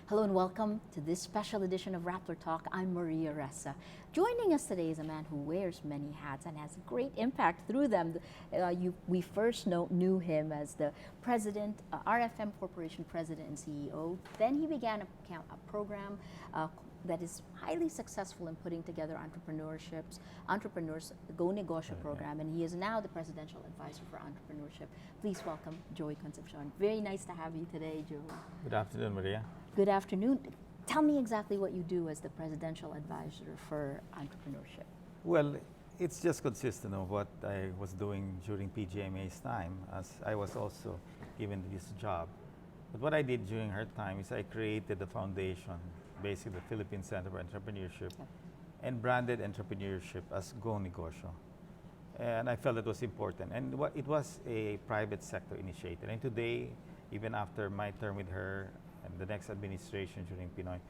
Hello and welcome to this special edition of Rappler Talk. I'm Maria Ressa. Joining us today is a man who wears many hats and has great impact through them. We first knew him as the president, RFM Corporation president and CEO. Then he began a program that is highly successful in putting together entrepreneurs Go Negosyo program, and he is now the presidential advisor for entrepreneurship. Please welcome Joey Concepcion. Very nice to have you today, Joey. Good afternoon, Maria. Good afternoon. Tell me exactly what you do as the presidential advisor for entrepreneurship. Well, it's just consistent of what I was doing during PGMA's time, as I was also given this job. But what I did during her time is I created the foundation, basically the Philippine Center for Entrepreneurship, and branded entrepreneurship as Go Negosyo. And I felt it was important. And it was a private sector initiative. And today, even after my term with her and the next administration during Pinoy,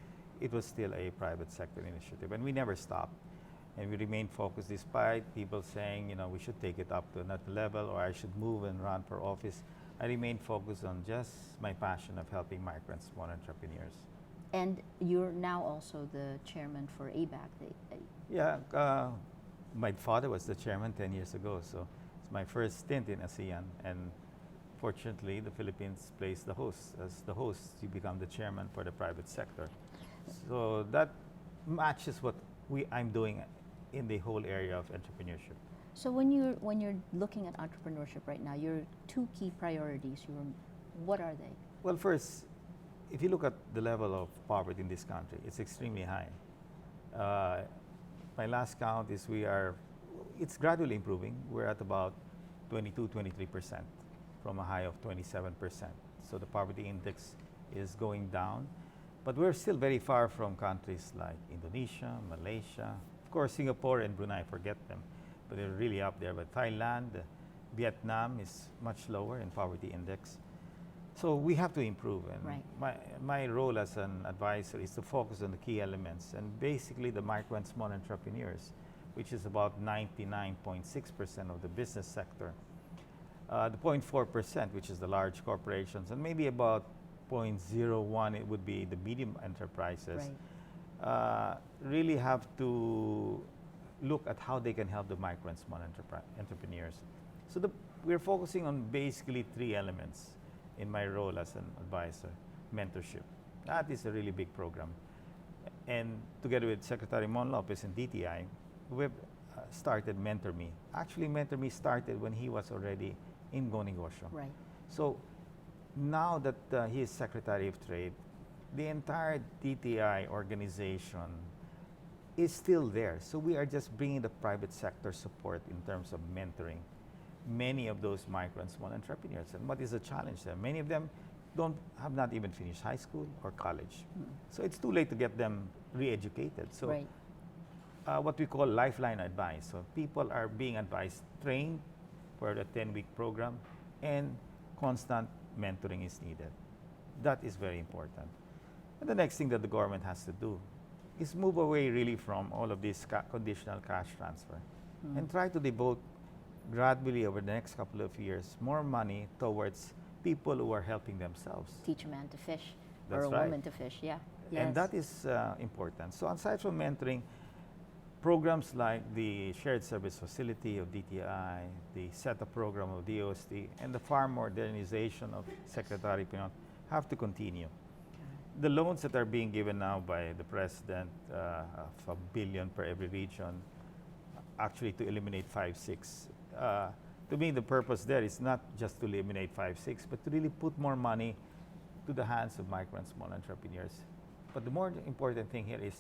it was still a private sector initiative. And we never stopped. And we remained focused despite people saying, we should take it up to another level or I should move and run for office. I remained focused on just my passion of helping micro and small entrepreneurs. And you're now also the chairman for ABAC. Yeah, my father was the chairman 10 years ago, so it's my first stint in ASEAN. And fortunately, the Philippines plays the host. As the host, you become the chairman for the private sector. So that matches what I'm doing in the whole area of entrepreneurship. So when you're looking at entrepreneurship right now, your two key priorities, what are they? Well, first, if you look at the level of poverty in this country, it's extremely high. My last count is it's gradually improving. We're at about 22-23% from a high of 27%. So the poverty index is going down. But we're still very far from countries like Indonesia, Malaysia, of course Singapore and Brunei, forget them, but they're really up there. But Thailand, Vietnam is much lower in poverty index. So we have to improve, and right. my role as an advisor is to focus on the key elements and basically the micro and small entrepreneurs, which is about 99.6% of the business sector. The 0.4%, which is the large corporations, and maybe about 0.01, it would be the medium enterprises, right. Really have to look at how they can help the micro and small entrepreneurs. So we're focusing on basically three elements in my role as an advisor. Mentorship. That is a really big program. And together with Secretary Mon Lopez and DTI, we've started Mentor Me. Actually, Mentor Me started when he was already in Go Negosyo. Right. So now that he is Secretary of Trade, the entire DTI organization is still there. So we are just bringing the private sector support in terms of mentoring many of those micro and small entrepreneurs. And what is the challenge there? Many of them have not even finished high school or college. So it's too late to get them re-educated. So right. What we call lifeline advice. So people are being advised, trained for the 10-week program, and constant mentoring is needed. That is very important. And the next thing that the government has to do is move away really from all of this conditional cash transfer and try to devote gradually over the next couple of years more money towards people who are helping themselves. Teach a man to fish. That's or a right. woman to fish, yeah. Yes. And that is important. So aside from mentoring, programs like the Shared Service Facility of DTI, the SETA program of DOST, and the farm modernization of Secretary Pinon have to continue. The loans that are being given now by the President of $1 billion per every region, actually to eliminate 5-6. To me, the purpose there is not just to eliminate 5-6, but to really put more money to the hands of micro and small entrepreneurs. But the more important thing here is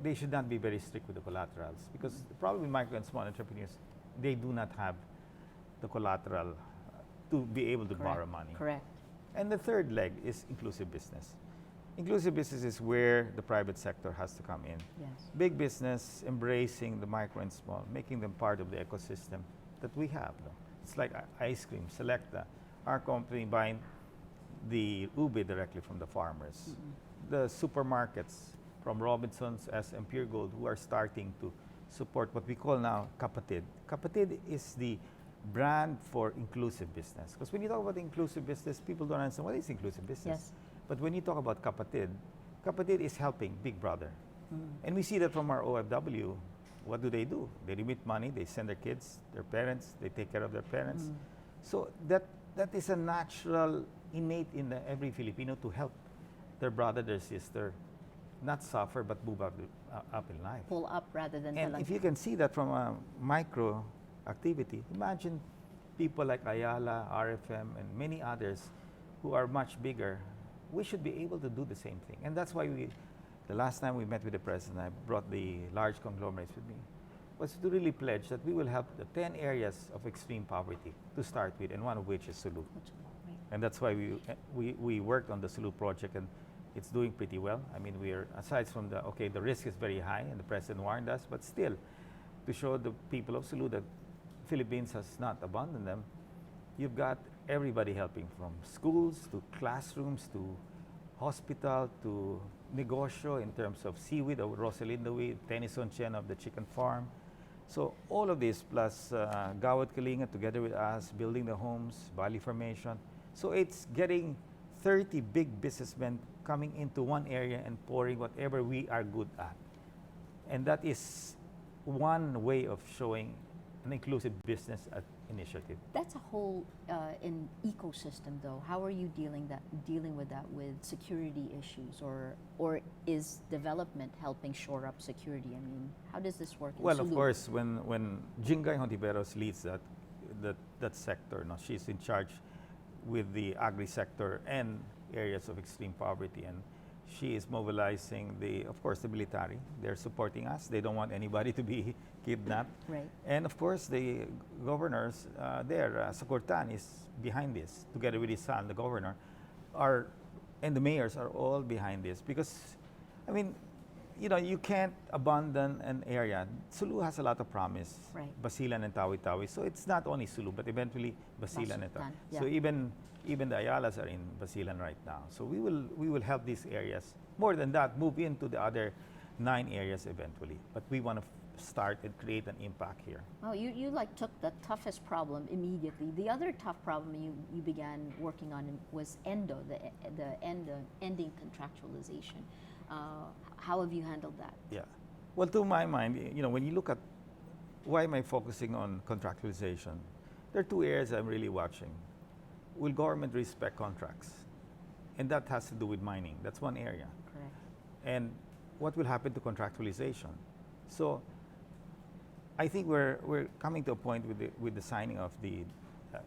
they should not be very strict with the collaterals, because the problem with micro and small entrepreneurs, they do not have the collateral to be able to borrow money. Correct. And the third leg is inclusive business. Inclusive business is where the private sector has to come in. Yes. Big business embracing the micro and small, making them part of the ecosystem that we have. It's like ice cream, Selecta, our company buying the ube directly from the farmers. The supermarkets from Robinsons and Pure Gold, who are starting to support what we call now Kapatid. Kapatid is the brand for inclusive business. Because when you talk about inclusive business, people don't understand what is inclusive business. Yes. But when you talk about kapatid, kapatid is helping big brother. Mm. And we see that from our OFW. What do? They remit money, they send their kids, their parents, they take care of their parents. Mm. So that is a natural, innate in every Filipino to help their brother, their sister, not suffer but move up in life. Pull up rather than And talang. if you can see that from a micro activity, imagine people like Ayala, RFM, and many others who are much bigger. We should be able to do the same thing. And that's why the last time we met with the president, I brought the large conglomerates with me, was to really pledge that we will help the 10 areas of extreme poverty to start with, and one of which is Sulu. Right. And that's why we worked on the Sulu project, and it's doing pretty well. I mean, we're, aside from the risk is very high, and the president warned us, but still, to show the people of Sulu that Philippines has not abandoned them, you've got everybody helping, from schools to classrooms to hospital to negosyo in terms of seaweed, of Rosalinda weed, Tennyson Chen of the chicken farm. So all of this, plus Gawad Kalinga together with us, building the homes, Bali Formation. So it's getting 30 big businessmen coming into one area and pouring whatever we are good at. And that is one way of showing an inclusive business initiative. That's a whole in ecosystem, though. How are you dealing with that with security issues, or is development helping shore up security? I mean, how does this work? Well, of course, when Jingay Hontiveros leads that sector, no, she's in charge with the agri sector and areas of extreme poverty, and she is mobilizing of course, the military. They're supporting us. They don't want anybody to be kidnapped. Right. And of course, the governors there, Sakurtan is behind this, together with his son, the governor, and the mayors are all behind this. Because, I mean, you can't abandon an area. Sulu has a lot of promise. Right. Basilan and Tawi-Tawi. So it's not only Sulu, but eventually Basilan and Tawi. Yeah. So even the Ayalas are in Basilan right now. So we will help these areas. More than that, move into the other 9 areas eventually. But we want to start and create an impact here. Oh, you like took the toughest problem immediately. The other tough problem you began working on was ENDO, ending contractualization. How have you handled that? Yeah. Well, to my mind, when you look at why am I focusing on contractualization, there are 2 areas I'm really watching. Will government respect contracts? And that has to do with mining. That's one area. Correct. And what will happen to contractualization? So I think we're coming to a point with the signing of the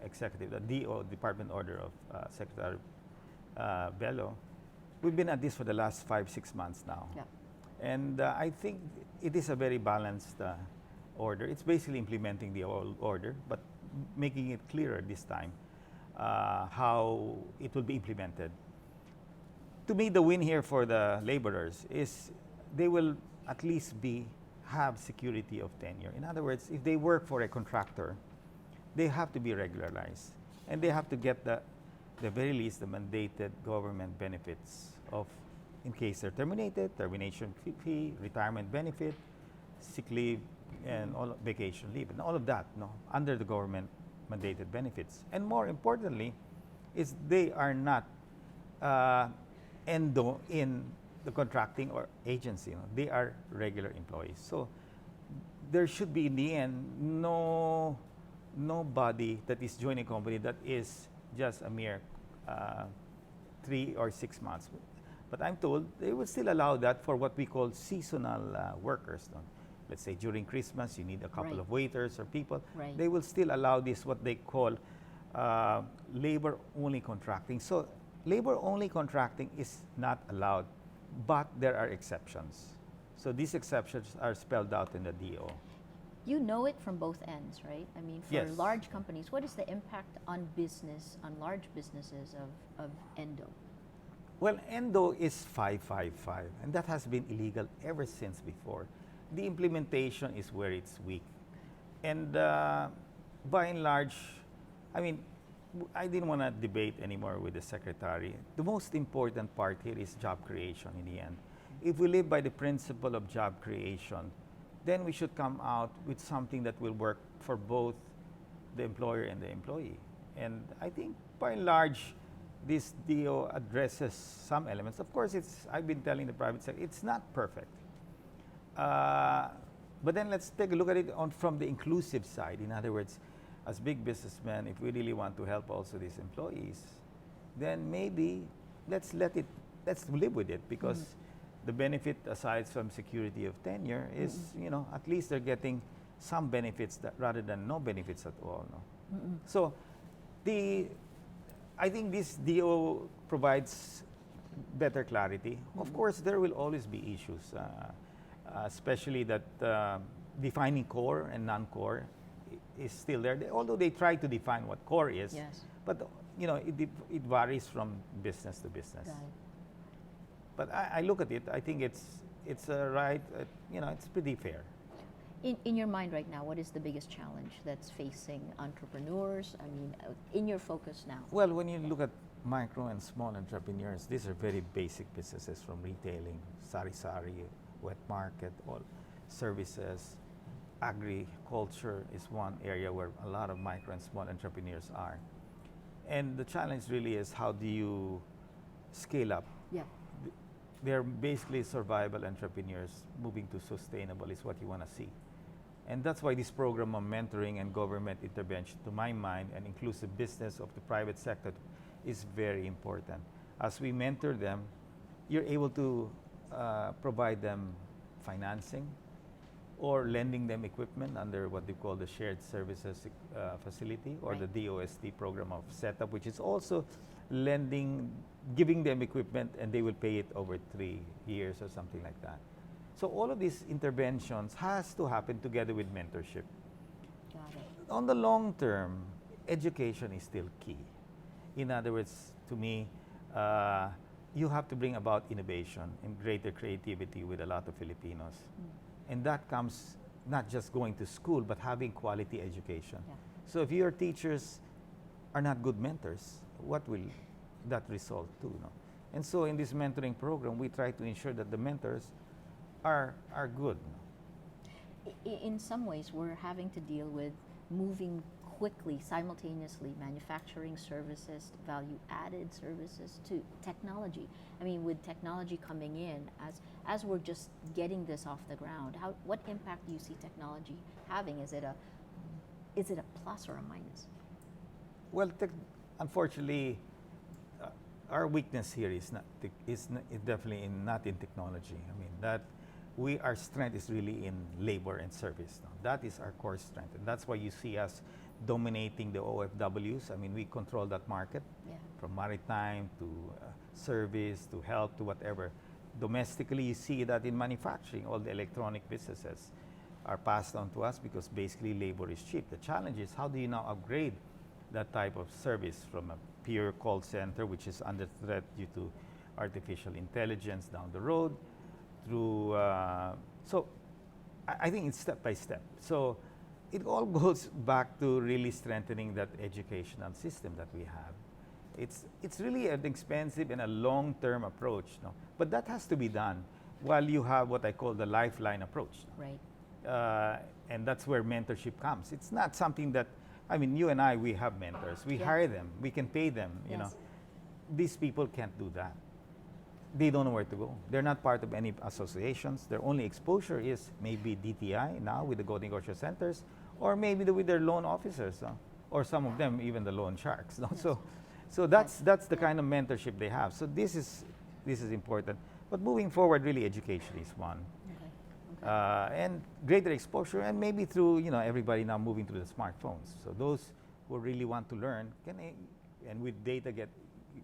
executive, the DO, Department Order of Secretary Bello. We've been at this for the last 5-6 months now. Yeah. And I think it is a very balanced order. It's basically implementing the old order, but making it clearer this time how it will be implemented. To me, the win here for the laborers is they will at least have security of tenure. In other words, if they work for a contractor, they have to be regularized, and they have to get the very least the mandated government benefits of, in case they're terminated, termination fee, retirement benefit, sick leave, and all vacation leave, and all of that, under the government mandated benefits. And more importantly, is they are not endo in the contracting or agency. They are regular employees. So there should be, in the end, nobody that is joining a company that is just a mere 3 or 6 months. But I'm told they will still allow that for what we call seasonal workers. Let's say during Christmas, you need a couple Right. of waiters or people. Right. They will still allow this, what they call labor-only contracting. So labor-only contracting is not allowed, but there are exceptions. So these exceptions are spelled out in the DO. You know it from both ends, right? I mean, for Yes. large companies, what is the impact on large businesses of ENDO? Well, ENDO is 555, and that has been illegal ever since before. The implementation is where it's weak. And by and large, I mean, I didn't want to debate anymore with the secretary. The most important part here is job creation in the end. If we live by the principle of job creation, then we should come out with something that will work for both the employer and the employee. And I think by and large, this DO addresses some elements. Of course, I've been telling the private sector, it's not perfect. But then let's take a look at it from the inclusive side. In other words, as big businessmen, if we really want to help also these employees, then maybe let's live with it, because the benefit aside from security of tenure is, at least they're getting some benefits that rather than no benefits at all. No? So I think this DO provides better clarity. Of course, there will always be issues, especially that defining core and non-core is still there. Although they try to define what core is, Yes. but it varies from business to business. Right. But I look at it, I think it's right, it's pretty fair. In your mind right now, what is the biggest challenge that's facing entrepreneurs? I mean, in your focus now. Well, when you look at micro and small entrepreneurs, these are very basic businesses, from retailing, sari-sari, wet market, all services. Agriculture is one area where a lot of micro and small entrepreneurs are. And the challenge really is, how do you scale up? Yeah. They're basically survival entrepreneurs. Moving to sustainable is what you want to see. And that's why this program of mentoring and government intervention, to my mind, and inclusive business of the private sector is very important. As we mentor them, you're able to provide them financing or lending them equipment under what they call the shared services facility, or Right. the DOST program of setup, which is also giving them equipment, and they will pay it over 3 years or something like that. So all of these interventions has to happen together with mentorship. Got it. On the long term, education is still key. In other words, to me, you have to bring about innovation and greater creativity with a lot of Filipinos. And that comes not just going to school, but having quality education. Yeah. So if your teachers are not good mentors, what will that result to? No? And so in this mentoring program, we try to ensure that the mentors are good. No? In some ways, we're having to deal with moving quickly, simultaneously, manufacturing services, value-added services to technology. I mean, with technology coming in, as we're just getting this off the ground, what impact do you see technology having? Is it a plus or a minus? Well, unfortunately, our weakness here is definitely not in technology. I mean, our strength is really in labor and service. No? That is our core strength, and that's why you see us dominating the OFWs. I mean, we control that market, from maritime to service to health to whatever. Domestically, you see that in manufacturing, all the electronic businesses are passed on to us because basically labor is cheap. The challenge is, how do you now upgrade that type of service from a pure call center, which is under threat due to artificial intelligence down the road, through, so I think it's step by step. So it all goes back to really strengthening that educational system that we have. It's really an expensive and a long-term approach, no? But that has to be done while you have what I call the lifeline approach. No? Right. And that's where mentorship comes. It's not something that, I mean, you and I, we have mentors. We hire them. We can pay them, you know. These people can't do that. They don't know where to go. They're not part of any associations. Their only exposure is maybe DTI now with the Go Negosyo Centers, or maybe with their loan officers, or some of them even the loan sharks. No? Yes. So that's the kind of mentorship they have. So this is important. But moving forward, really, education is one. Okay. And greater exposure, and maybe through, everybody now moving to the smartphones. So those who really want to learn and with data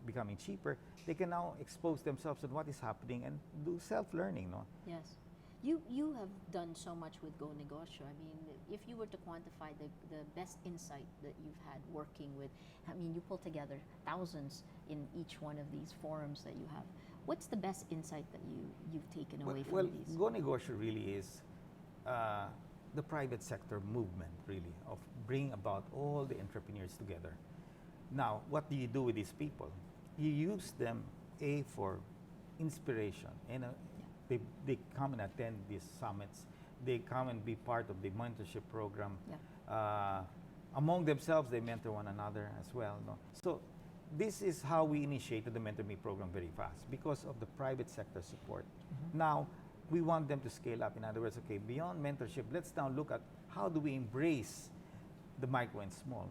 becoming cheaper, they can now expose themselves to what is happening and do self-learning. No? Yes. You have done so much with Go Negosyo. I mean, if you were to quantify the best insight that you've had working with, I mean, you pull together thousands in each one of these forums that you have. What's the best insight that you've taken away from these? Go Negosyo really is the private sector movement, really, of bringing about all the entrepreneurs together. Now, what do you do with these people? You use them, for inspiration, and they come and attend these summits. They come and be part of the mentorship program. Yeah. Among themselves, they mentor one another as well. No? So this is how we initiated the Mentor Me program very fast because of the private sector support. Mm-hmm. Now, we want them to scale up. In other words, okay, beyond mentorship, let's now look at how do we embrace the micro and small.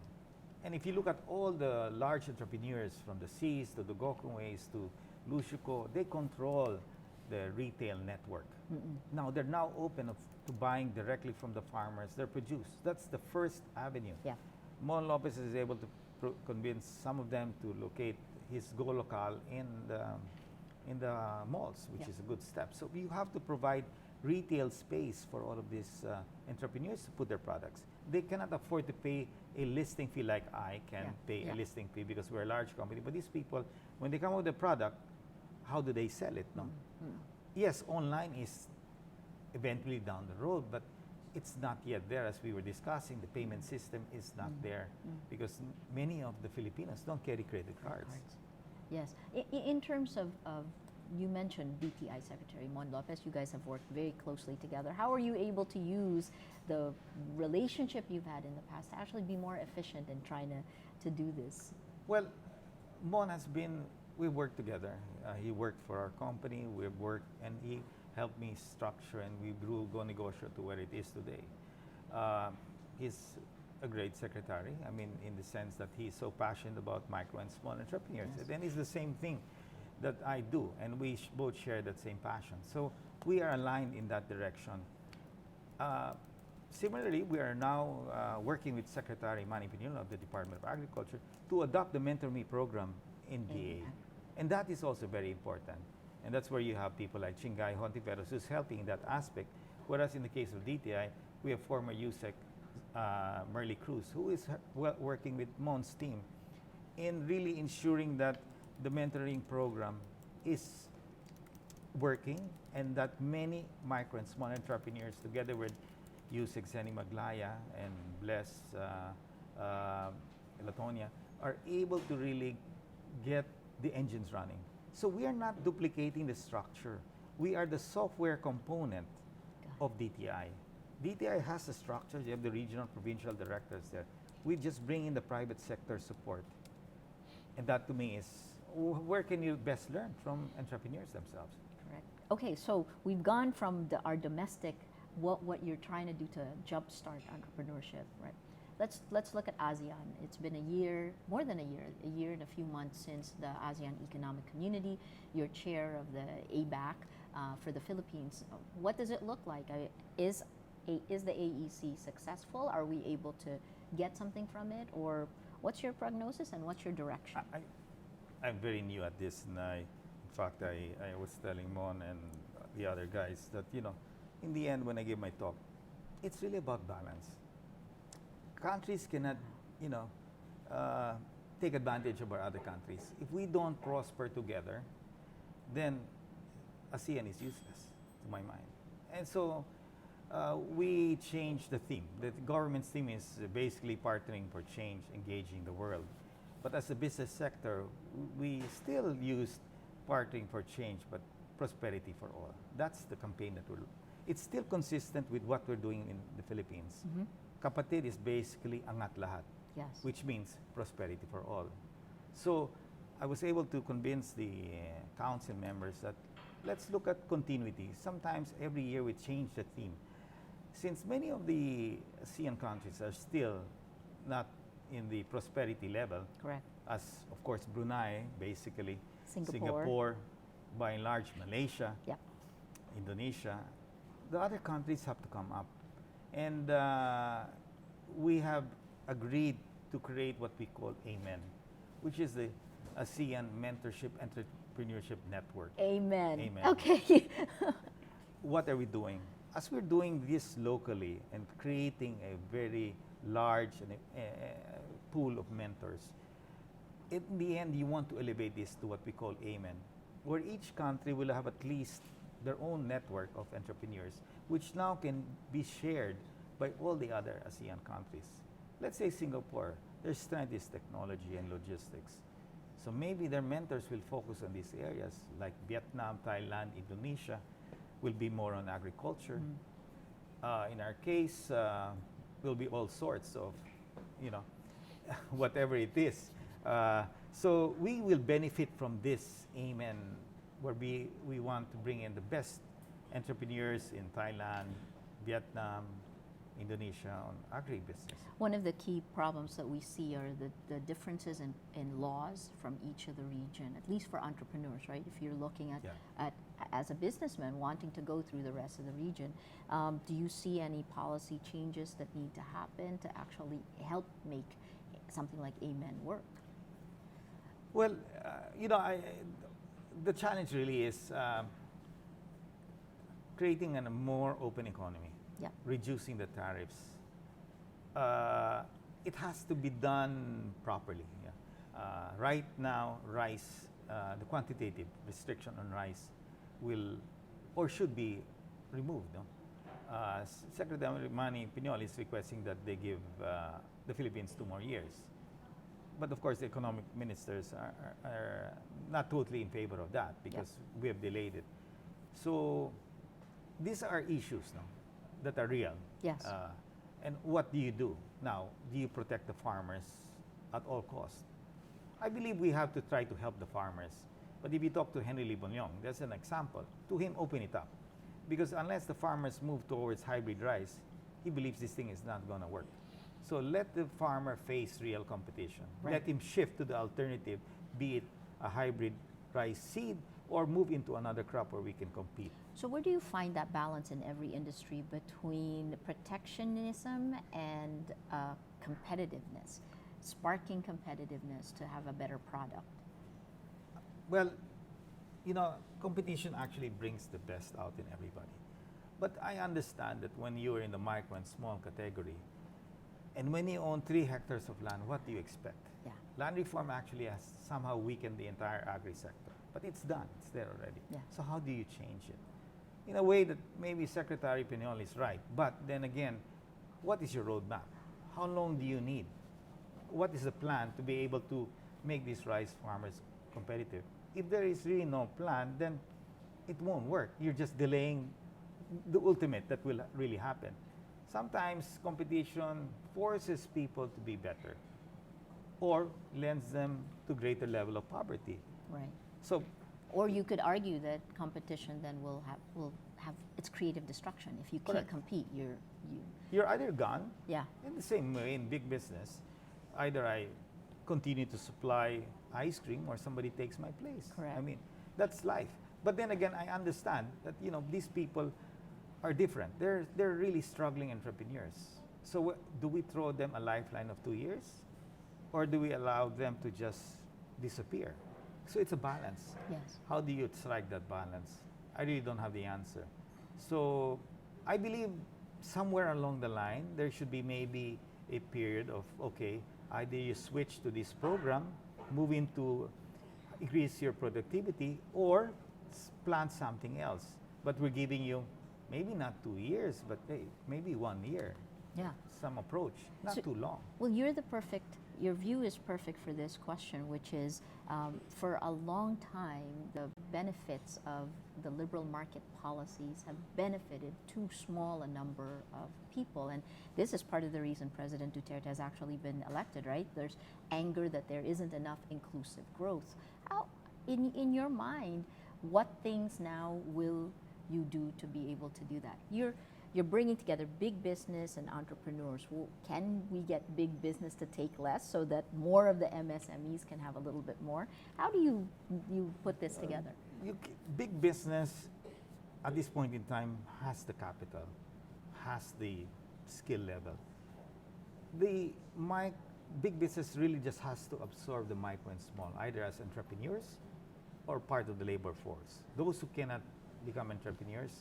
And if you look at all the large entrepreneurs from the Seas to the Gokuways to Lushuko, they control the retail network. Mm-mm. Now, they're now open to buying directly from the farmers their produce. That's the first avenue. Yeah. Mon Lopez is able to convince some of them to locate his Go Local in the malls, which Yeah. is a good step. So you have to provide retail space for all of these entrepreneurs to put their products. They cannot afford to pay a listing fee like I can Yeah. pay Yeah. a listing fee because we're a large company. But these people, when they come out with a product, how do they sell it? No. Mm. Yes, online is eventually down the road, but it's not yet there. As we were discussing, the payment system is not there because many of the Filipinos don't carry credit cards. Yes. In terms of, you mentioned BTI Secretary Mon Lopez, you guys have worked very closely together. How are you able to use the relationship you've had in the past to actually be more efficient in trying to do this? Well, Mon has been, we worked together. He worked for our company, we've worked, and he helped me structure, and we grew Go Negosyo to where it is today. He's a great secretary, I mean, in the sense that he's so passionate about micro and small entrepreneurs. Yes. And it's the same thing that I do, and we both share that same passion. So we are aligned in that direction. Similarly, we are now working with Secretary Manny Pinilo of the Department of Agriculture to adopt the Mentor Me program in DA. And that is also very important. And that's where you have people like Chingay Hontiveros who's helping in that aspect. Whereas in the case of DTI, we have former USEC Merly Cruz, who is working with Mon's team in really ensuring that the mentoring program is working and that many micro and small entrepreneurs, together with USEC Zeni Maglaya and Bless Latonia, are able to really get the engines running. So we are not duplicating the structure. We are the software component of DTI. DTI has the structure. You have the regional, provincial directors there. We just bring in the private sector support. And that to me is, where can you best learn from entrepreneurs themselves? Correct. Okay, so we've gone from our domestic, what you're trying to do to jumpstart entrepreneurship, right? Let's look at ASEAN. It's been a year, more than a year and a few months since the ASEAN Economic Community. You're chair of the ABAC for the Philippines. What does it look like? Is the AEC successful? Are we able to get something from it? Or what's your prognosis and what's your direction? I'm very new at this, and in fact, I was telling Mon and the other guys that, in the end, when I give my talk, it's really about balance. Countries cannot, take advantage of our other countries. If we don't prosper together, then ASEAN is useless, to my mind. And so we changed the theme. The government's theme is basically partnering for change, engaging the world. But as a business sector, we still use partnering for change, but prosperity for all. That's the campaign that it's still consistent with what we're doing in the Philippines. Mm-hmm. Kapatid is basically angat lahat, Yes. which means prosperity for all. So I was able to convince the council members that let's look at continuity. Sometimes every year we change the theme. Since many of the ASEAN countries are still not in the prosperity level, Correct. as of course Brunei, basically, Singapore. by and large Malaysia, Yep. Indonesia, the other countries have to come up. And we have agreed to create what we call AMEN, which is the ASEAN Mentorship Entrepreneurship Network. Amen. Amen. Okay. What are we doing? As we're doing this locally and creating a very large pool of mentors, in the end, you want to elevate this to what we call AMEN, where each country will have at least their own network of entrepreneurs, which now can be shared by all the other ASEAN countries. Let's say Singapore, their strength is technology and logistics. So maybe their mentors will focus on these areas, like Vietnam, Thailand, Indonesia will be more on agriculture. In our case, will be all sorts of, whatever it is. So we will benefit from this amen, where we want to bring in the best entrepreneurs in Thailand, Vietnam, Indonesia on agribusiness. One of the key problems that we see are the differences in laws from each of the region, at least for entrepreneurs, right? If you're looking at as a businessman wanting to go through the rest of the region, do you see any policy changes that need to happen to actually help make something like Amen work? Well, the challenge really is creating a more open economy, reducing the tariffs. It has to be done properly. Right now, rice, the quantitative restriction on rice will or should be removed. No? Secretary Manny Piñol is requesting that they give the Philippines 2 more years. But of course, the economic ministers are not totally in favor of that because we have delayed it. So these are issues that are real. Yes. And what do you do? Now, do you protect the farmers at all costs? I believe we have to try to help the farmers. But if you talk to Henry Libonyong, that's an example. To him, open it up. Because unless the farmers move towards hybrid rice, he believes this thing is not going to work. So let the farmer face real competition. Right. Let him shift to the alternative, be it a hybrid rice seed or move into another crop where we can compete. So where do you find that balance in every industry between protectionism and competitiveness, sparking competitiveness to have a better product? Well, competition actually brings the best out in everybody. But I understand that when you're in the micro and small category, and when you own 3 hectares of land, what do you expect? Yeah. Land reform actually has somehow weakened the entire agri-sector. But it's done. It's there already. Yeah. So how do you change it? In a way that maybe Secretary Piñol is right. But then again, what is your roadmap? How long do you need? What is the plan to be able to make these rice farmers competitive? If there is really no plan, then it won't work. You're just delaying the ultimate that will really happen. Sometimes competition forces people to be better or lends them to greater level of poverty. Right. So, or you could argue that competition then will have its creative destruction. If you can't Correct. compete, you're either gone. Yeah. In the same way in big business, either I continue to supply ice cream or somebody takes my place. Correct. I mean, that's life. But then again, I understand that these people are different. They're really struggling entrepreneurs. So do we throw them a lifeline of 2 years, or do we allow them to just disappear? So it's a balance. Yes. How do you strike that balance? I really don't have the answer. So I believe somewhere along the line there should be maybe a period of either you switch to this program, move into increase your productivity, or plant something else. But we're giving you maybe not 2 years, but maybe 1 year. Yeah. Some approach, not too long. Well, your view is perfect for this question, which is for a long time, the benefits of the liberal market policies have benefited too small a number of people. And this is part of the reason President Duterte has actually been elected, right? There's anger that there isn't enough inclusive growth. How, in your mind, what things now will you do to be able to do that? You're bringing together big business and entrepreneurs. Well, can we get big business to take less so that more of the MSMEs can have a little bit more? How do you put this together? Big business at this point in time has the capital, has the skill level. The big business really just has to absorb the micro and small, either as entrepreneurs or part of the labor force. Those who cannot become entrepreneurs,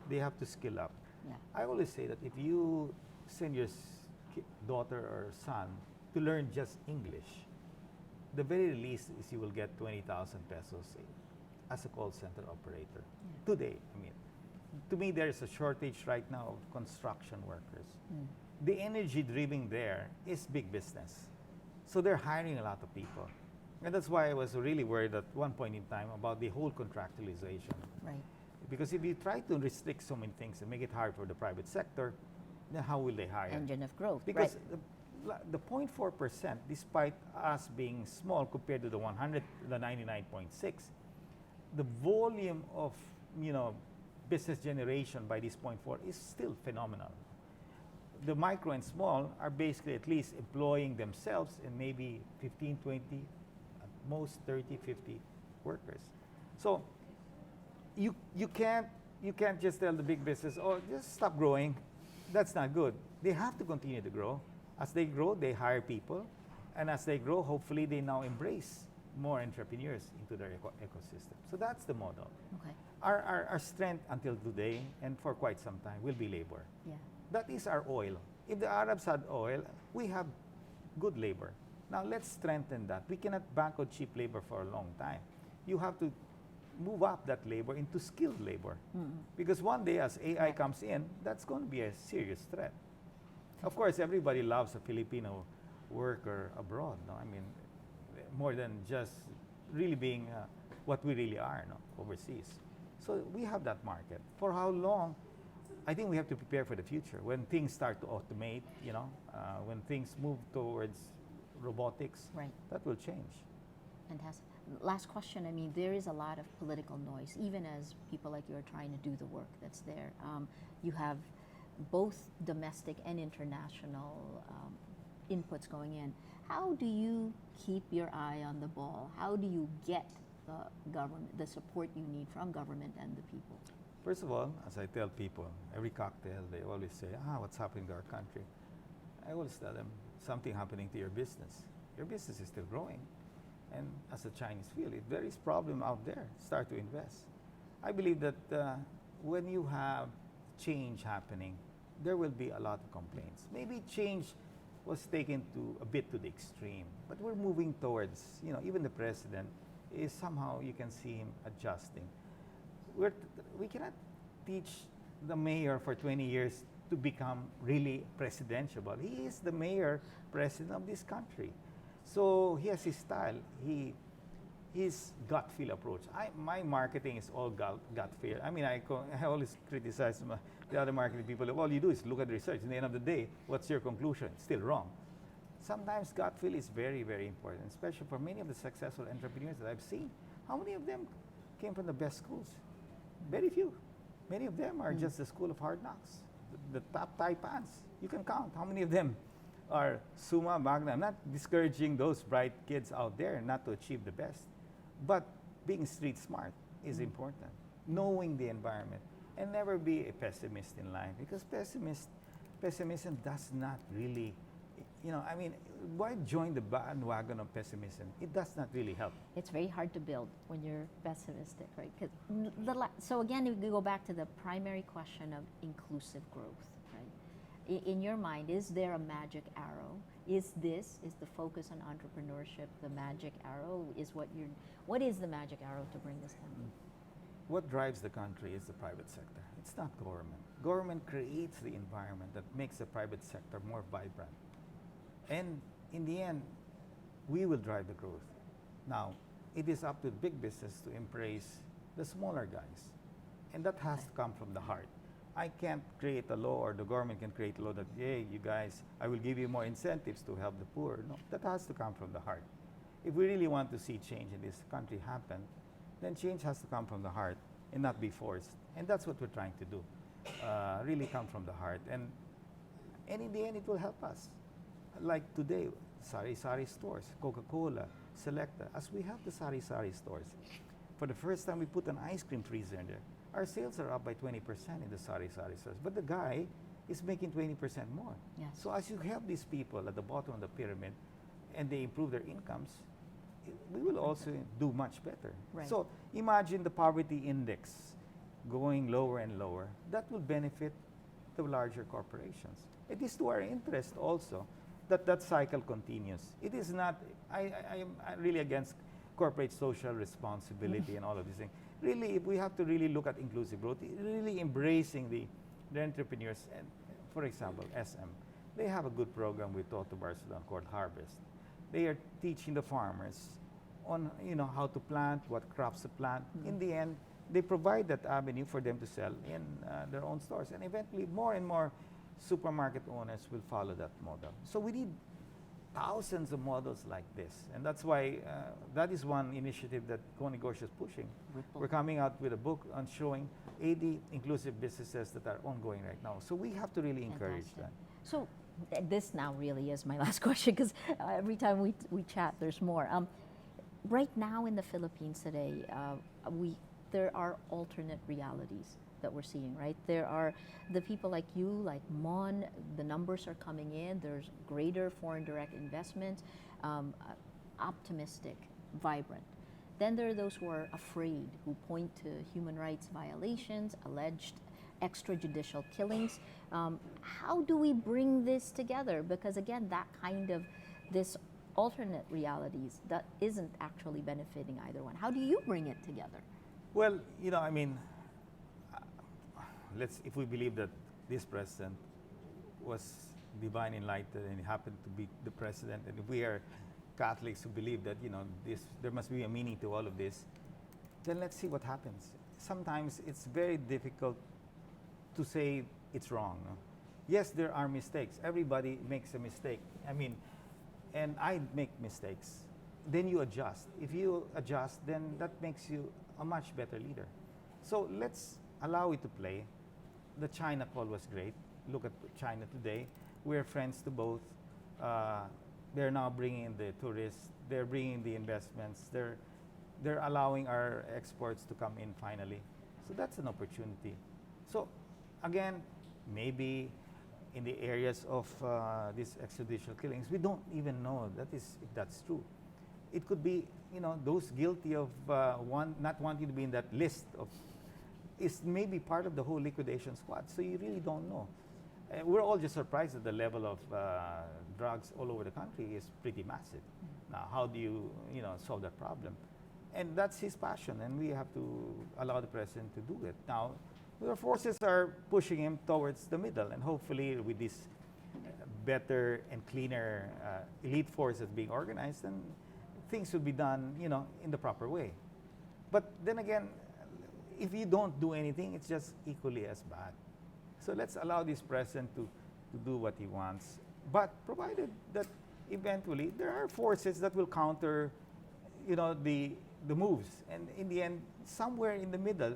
they have to skill up. Yeah. I always say that if you send your daughter or son to learn just English, the very least is you will get 20,000 pesos as a call center operator. Yeah. Today, to me there is a shortage right now of construction workers. Mm. The energy driven there is big business. So they're hiring a lot of people. And that's why I was really worried at one point in time about the whole contractualization. Right. Because if you try to restrict so many things and make it hard for the private sector, then how will they hire? Engine of growth. Because right. the 0.4%, despite us being small compared to the 100, the 99.6, the volume of, you know, business generation by this 0.4 is still phenomenal. The micro and small are basically at least employing themselves and maybe 15, 20, at most 30, 50 workers. So you can't just tell the big business, oh, just stop growing. That's not good. They have to continue to grow. As they grow, they hire people, and as they grow, hopefully they now embrace more entrepreneurs into their ecosystem. So that's the model. Okay. Our strength until today and for quite some time will be labor. Yeah. That is our oil. If the Arabs had oil, we have good labor. Now let's strengthen that. We cannot bank on cheap labor for a long time. You have to move up that labor into skilled labor. Because one day as AI comes in, that's going to be a serious threat. Of course, everybody loves a Filipino worker abroad. No? I mean, more than just really being what we really are, no? Overseas. So we have that market. For how long? I think we have to prepare for the future. When things start to automate, you know, when things move towards robotics, Right. that will change. Fantastic. Last question. I mean, there is a lot of political noise, even as people like you are trying to do the work that's there. You have both domestic and international inputs going in. How do you keep your eye on the ball? How do you get the government, the support you need from government and the people? First of all, as I tell people, every cocktail, they always say, what's happening to our country? I always tell them, something happening to your business. Your business is still growing. And as the Chinese feel it, there is problem out there. Start to invest. I believe that when you have change happening, there will be a lot of complaints. Maybe change was taken to a bit to the extreme, but we're moving towards, you know, even the president is somehow, you can see him adjusting. We cannot teach the mayor for 20 years to become really presidential. He is the mayor, president of this country. So he has his style. His gut feel approach. My marketing is all gut feel. I mean, I always criticize the other marketing people. All you do is look at the research. At the end of the day, what's your conclusion? Still wrong. Sometimes gut feel is very, very important, especially for many of the successful entrepreneurs that I've seen. How many of them came from the best schools? Very few. Many of them are just the school of hard knocks, the top taipans. You can count how many of them are summa magna. I'm not discouraging those bright kids out there not to achieve the best, but being street smart is important. Knowing the environment and never be a pessimist in life, because pessimism does not really, you know, I mean, why join the bandwagon of pessimism? It does not really help. It's very hard to build when you're pessimistic, right? So again, if we go back to the primary question of inclusive growth, right? In your mind, is there a magic arrow? Is the focus on entrepreneurship the magic arrow? What is the magic arrow to bring this down? What drives the country is the private sector. It's not government. Government creates the environment that makes the private sector more vibrant. And in the end, we will drive the growth. Now, it is up to big business to embrace the smaller guys. And that has to come from the heart. I can't create a law, or the government can create a law that, hey, you guys, I will give you more incentives to help the poor. No, that has to come from the heart. If we really want to see change in this country happen, then change has to come from the heart and not be forced. And that's what we're trying to do. Really come from the heart. And in the end, it will help us. Like today, sari-sari stores, Coca-Cola, Selecta, as we have the sari-sari stores. For the first time, we put an ice cream freezer in there. Our sales are up by 20% in the sari-sari stores. But the guy is making 20% more. Yes. So as you help these people at the bottom of the pyramid and they improve their incomes, we will also do much better. Right. So imagine the poverty index going lower and lower. That will benefit the larger corporations. It is to our interest also that that cycle continues. It is not, I'm really against corporate social responsibility and all of these things. Really, if we have to really look at inclusive growth, really embracing the entrepreneurs. And for example, SM, they have a good program with Toto Barcelona called Harvest. They are teaching the farmers on, you know, how to plant, what crops to plant. In the end, they provide that avenue for them to sell in their own stores. And eventually, more and more supermarket owners will follow that model. So we need thousands of models like this. And that's why that is one initiative that Conegosio is pushing. Ripple. We're coming out with a book on showing 80 inclusive businesses that are ongoing right now. So we have to really encourage Fantastic. that. So this now really is my last question, because every time we chat, there's more. Right now in the Philippines today, there are alternate realities that we're seeing, right? There are the people like you, like Mon, the numbers are coming in, there's greater foreign direct investment, optimistic, vibrant. Then there are those who are afraid, who point to human rights violations, alleged extrajudicial killings. How do we bring this together? Because again, that kind of, this alternate realities, that isn't actually benefiting either one. How do you bring it together? Well, I mean, if we believe that this president was divine enlightened and he happened to be the president, and if we are Catholics who believe that, there must be a meaning to all of this, then let's see what happens. Sometimes it's very difficult to say it's wrong. No? Yes, there are mistakes. Everybody makes a mistake. I mean, and I make mistakes. Then you adjust. If you adjust, then that makes you a much better leader. So let's allow it to play. The China call was great. Look at China today. We're friends to both. They're now bringing in the tourists. They're bringing the investments. They're allowing our exports to come in finally. So that's an opportunity. So again, maybe in the areas of these extrajudicial killings, we don't even know if that's true. It could be, those guilty of not wanting to be in that list is maybe part of the whole liquidation squad. So you really don't know. We're all just surprised that the level of drugs all over the country is pretty massive. Now, how do you, solve that problem? And that's his passion, and we have to allow the president to do it. Now, the forces are pushing him towards the middle, and hopefully with this better and cleaner elite forces being organized, then things will be done, in the proper way. But then again, if you don't do anything, it's just equally as bad. So let's allow this president to do what he wants, but provided that eventually there are forces that will counter, the moves, and in the end, somewhere in the middle,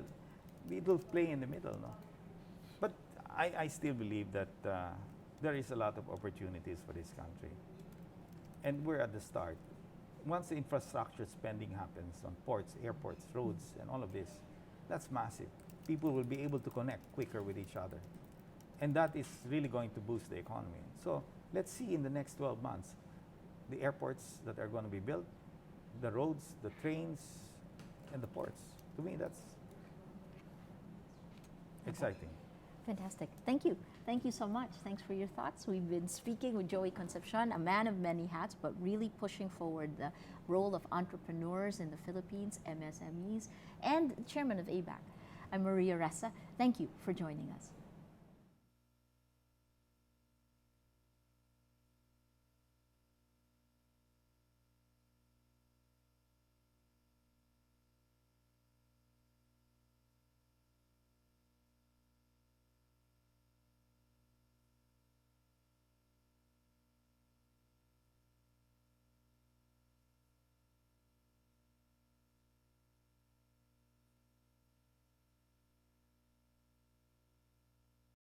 it will play in the middle, no? But I still believe that there is a lot of opportunities for this country, and we're at the start. Once the infrastructure spending happens on ports, airports, roads, and all of this, that's massive. People will be able to connect quicker with each other, and that is really going to boost the economy. So let's see in the next 12 months, the airports that are going to be built, the roads, the trains, and the ports. To me, that's exciting. Fantastic. Thank you. Thank you so much. Thanks for your thoughts. We've been speaking with Joey Concepcion, a man of many hats, but really pushing forward the role of entrepreneurs in the Philippines, MSMEs, and chairman of ABAC. I'm Maria Ressa. Thank you for joining us.